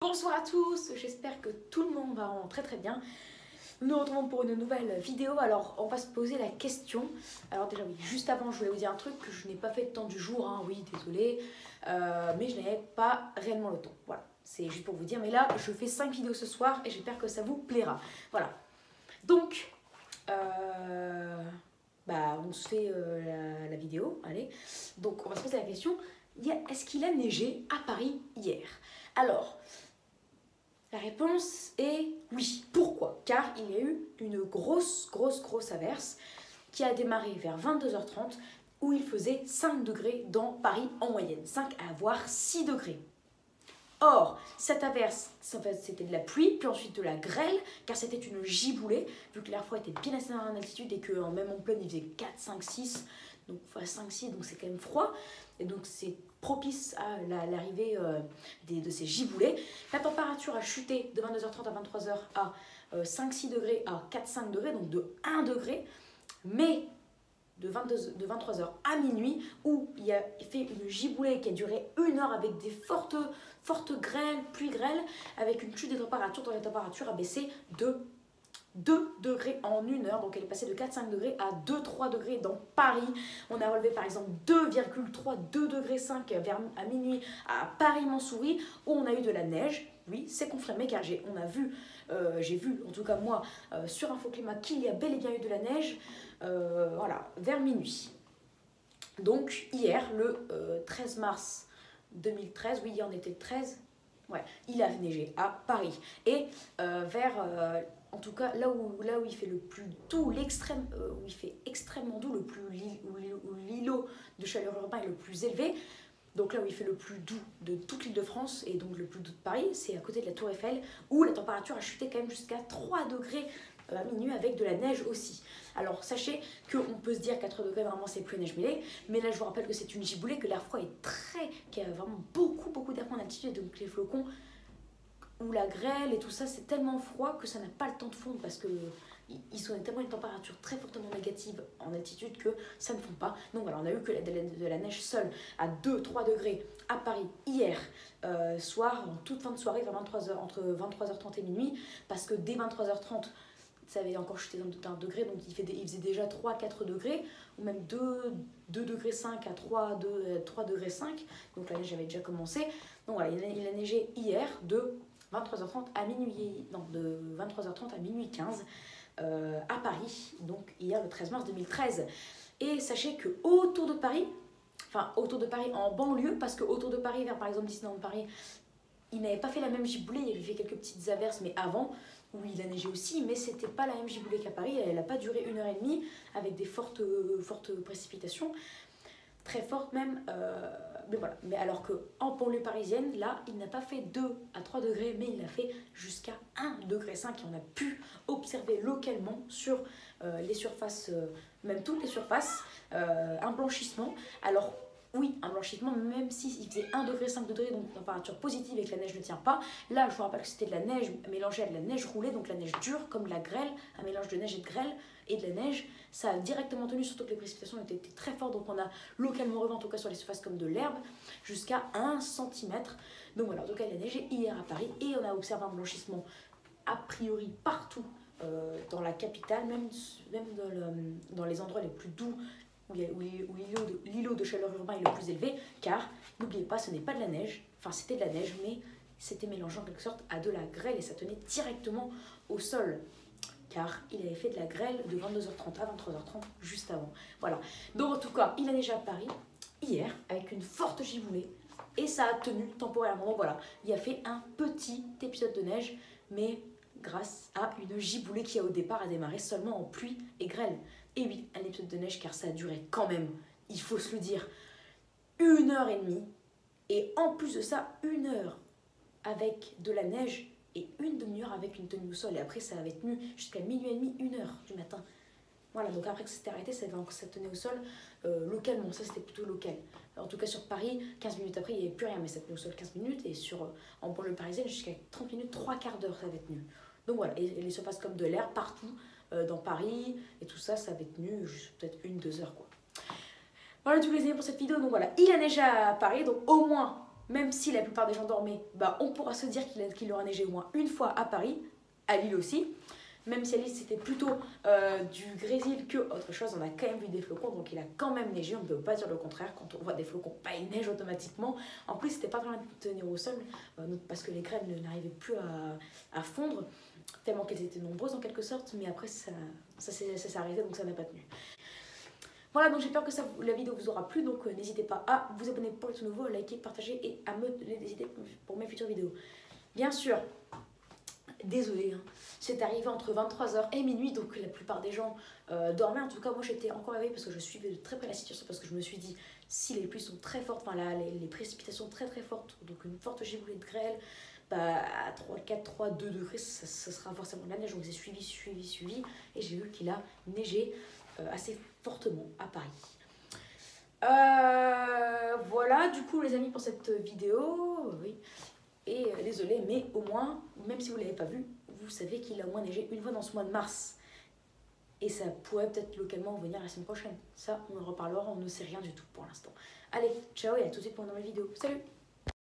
Bonsoir à tous, j'espère que tout le monde va en très bien. Nous nous retrouvons pour une nouvelle vidéo. Alors on va se poser la question. Alors déjà oui, juste avant je voulais vous dire un truc que je n'ai pas fait le temps du jour, hein. Oui désolé, mais je n'avais pas réellement le temps. Voilà, c'est juste pour vous dire, mais là je fais 5 vidéos ce soir et j'espère que ça vous plaira. Voilà, donc on se fait la vidéo, allez. Donc on va se poser la question, est-ce qu'il a neigé à Paris hier? Alors, la réponse est oui. Pourquoi? Car il y a eu une grosse averse qui a démarré vers 22h30 où il faisait 5 degrés dans Paris en moyenne, 5 à voire 6 degrés. Or, cette averse, c'était de la pluie, puis ensuite de la grêle, car c'était une giboulée, vu que l'air froid était bien assez en altitude et qu'en même en pleine il faisait 4, 5, 6, donc 5, 6, donc c'est quand même froid, et donc c'est propice à l'arrivée de ces giboulées. La température a chuté de 22h30 à 23h à 5-6 degrés à 4-5 degrés, donc de 1 degré, mais de 23h à minuit, où il a fait une giboulée qui a duré 1 heure avec des fortes grêles, pluies grêles, avec une chute des températures, dont la température a baissé de 2 degrés en 1 heure, donc elle est passée de 4-5 degrés à 2-3 degrés dans Paris. On a relevé par exemple 2,3, 2 degrés 5 à minuit à Paris-Montsouris, où on a eu de la neige. Oui, c'est confirmé car j'ai vu, en tout cas moi, sur Infoclimat qu'il y a bel et bien eu de la neige, voilà, vers minuit. Donc hier, le 13 mars 2013, oui, hier on était le 13, ouais, il a neigé à Paris. Et en tout cas, là où il fait le plus doux, l'extrême, où il fait extrêmement doux, où l'îlot de chaleur urbain est le plus élevé, donc là où il fait le plus doux de toute l'île de France et donc le plus doux de Paris, c'est à côté de la Tour Eiffel, où la température a chuté quand même jusqu'à 3 degrés à minuit avec de la neige aussi. Alors sachez qu'on peut se dire qu'à 3 degrés vraiment c'est plus neige mêlée, mais là je vous rappelle que c'est une giboulée, que l'air froid est qu'il y a vraiment beaucoup d'air froid en altitude, donc les flocons ou la grêle et tout ça, c'est tellement froid que ça n'a pas le temps de fondre parce que ils sont tellement une température très fortement négative en altitude que ça ne fond pas. Donc voilà, on a eu que de la neige seule à 2-3 degrés à Paris hier soir, en toute fin de soirée, vers 23h, entre 23h30 et minuit, parce que dès 23h30, ça avait encore chuté d'un degré, donc il faisait déjà 3-4 degrés, ou même 2 degrés 5 à 3 degrés 5, donc la neige avait déjà commencé. Donc voilà, il a neigé hier de 23h30 à minuit, non, de 23h30 à minuit 15 à Paris, donc hier le 13 mars 2013. Et sachez que autour de Paris en banlieue, parce que autour de Paris, vers par exemple Disneyland Paris, il n'avait pas fait la même giboulée, il avait fait quelques petites averses, mais avant, où il a neigé aussi, mais c'était pas la même giboulée qu'à Paris, elle n'a pas duré 1h30, avec des fortes précipitations, très fortes même, mais voilà. Mais alors qu'en banlieue parisienne, là, il n'a pas fait 2 à 3 degrés, mais il a fait jusqu'à 1,5 degré, et on a pu observer localement sur les surfaces, même toutes les surfaces, un blanchissement. Alors, oui, un blanchissement, même s'il faisait 1,5 degré, donc température positive et que la neige ne tient pas. Là, je vous rappelle que c'était de la neige mélangée à de la neige roulée, donc la neige dure, comme la grêle, un mélange de neige et de grêle et de la neige. Ça a directement tenu, surtout que les précipitations étaient très fortes, donc on a localement revu, en tout cas sur les surfaces comme de l'herbe, jusqu'à 1 cm. Donc voilà, en tout cas, il a neigé hier à Paris et on a observé un blanchissement a priori partout dans la capitale, même dans les endroits les plus doux, où l'îlot de chaleur urbain est le plus élevé, car n'oubliez pas, ce n'est pas de la neige, enfin c'était de la neige, mais c'était mélangé en quelque sorte à de la grêle et ça tenait directement au sol, car il avait fait de la grêle de 22h30 à 23h30 juste avant. Voilà, donc en tout cas, il a neigé à Paris hier avec une forte giboulée et ça a tenu temporairement. Donc voilà, il a fait un petit épisode de neige, mais grâce à une giboulée qui au départ a démarré seulement en pluie et grêle. Et oui, un épisode de neige car ça a duré quand même, il faut se le dire, 1h30. Et en plus de ça, 1 heure avec de la neige et une demi-heure avec une tenue au sol. Et après, ça avait tenu jusqu'à minuit et demi, 1 heure du matin. Voilà, donc après que ça s'était arrêté, ça tenait au sol localement. Ça, c'était plutôt local. En tout cas, sur Paris, 15 minutes après, il n'y avait plus rien, mais ça tenait au sol 15 minutes. Et en banlieue parisienne, jusqu'à 30 minutes, 3/4 d'heure, ça avait tenu. Donc voilà, et les surfaces comme de l'air partout dans Paris et tout ça, ça avait tenu peut-être 1-2 heures quoi. Voilà tous les amis pour cette vidéo. Donc voilà, il a neigé à Paris, donc au moins même si la plupart des gens dormaient, bah, on pourra se dire qu'il aura neigé au moins une fois à Paris, à Lille aussi. Même si à Lille c'était plutôt du grésil que autre chose, on a quand même vu des flocons, donc il a quand même neigé, on ne peut pas dire le contraire. Quand on voit des flocons, bah, il neige automatiquement. En plus, c'était pas vraiment de tenir au sol, parce que les grêles n'arrivaient plus à fondre, tellement qu'elles étaient nombreuses en quelque sorte, mais après ça s'est arrêté, donc ça n'a pas tenu. Voilà, donc j'espère que la vidéo vous aura plu, donc n'hésitez pas à vous abonner pour être nouveau, à liker, partager et à me donner des idées pour mes futures vidéos. Bien sûr, désolé, hein, c'est arrivé entre 23h et minuit, donc la plupart des gens dormaient. En tout cas, moi j'étais encore réveillée parce que je suivais de très près la situation, parce que je me suis dit, si les pluies sont très fortes, enfin les précipitations très très fortes, donc une forte giboulée de grêle, bah, à 3, 4, 3, 2 degrés, ça sera forcément de la neige. Donc j'ai suivi, et j'ai vu qu'il a neigé assez fortement à Paris. Voilà, du coup les amis, pour cette vidéo, oui. Et désolé, mais au moins, même si vous ne l'avez pas vu, vous savez qu'il a au moins neigé une fois dans ce mois de mars. Et ça pourrait peut-être localement venir la semaine prochaine. Ça, on en reparlera, on ne sait rien du tout pour l'instant. Allez, ciao et à tout de suite pour une nouvelle vidéo. Salut!